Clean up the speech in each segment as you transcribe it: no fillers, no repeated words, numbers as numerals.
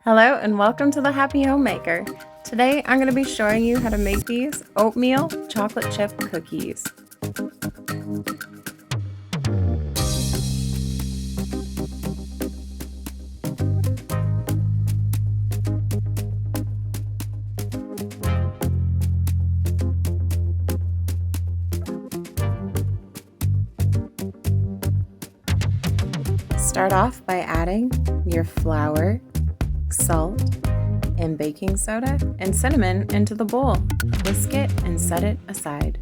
Hello and welcome to the Happy Homemaker. Today I'm going to be showing you how to make these oatmeal chocolate chip cookies. Start off by adding your flour, salt, and baking soda and cinnamon into the bowl. Whisk it and set it aside.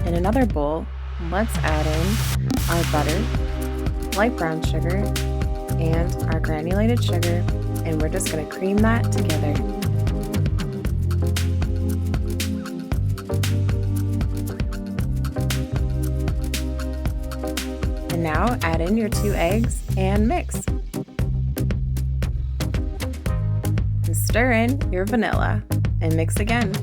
In another bowl, let's add in our butter, light brown sugar, and our granulated sugar, and we're just going to cream that together. And now add in your 2 eggs and mix. And stir in your vanilla and mix again.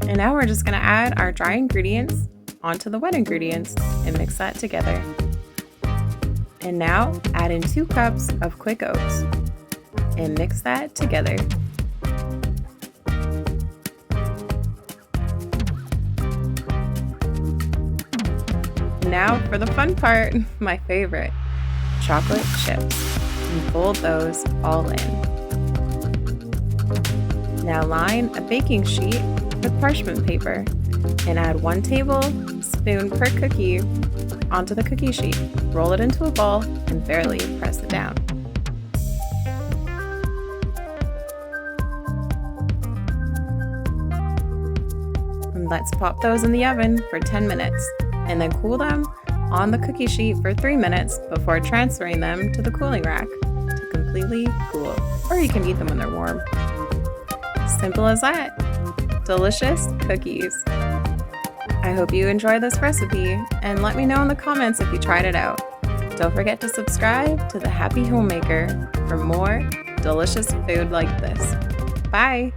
And now we're just going to add our dry ingredients onto the wet ingredients and mix that together. And now add in 2 cups of quick oats and mix that together. Now for the fun part, my favorite, chocolate chips. And fold those all in. Now line a baking sheet with parchment paper and add 1 tablespoon per cookie onto the cookie sheet. Roll it into a ball and barely press it down. And let's pop those in the oven for 10 minutes and then cool them on the cookie sheet for 3 minutes before transferring them to the cooling rack to completely cool. Or you can eat them when they're warm. Simple as that. Delicious cookies. I hope you enjoy this recipe and let me know in the comments if you tried it out. Don't forget to subscribe to the Happy Homemaker for more delicious food like this. Bye!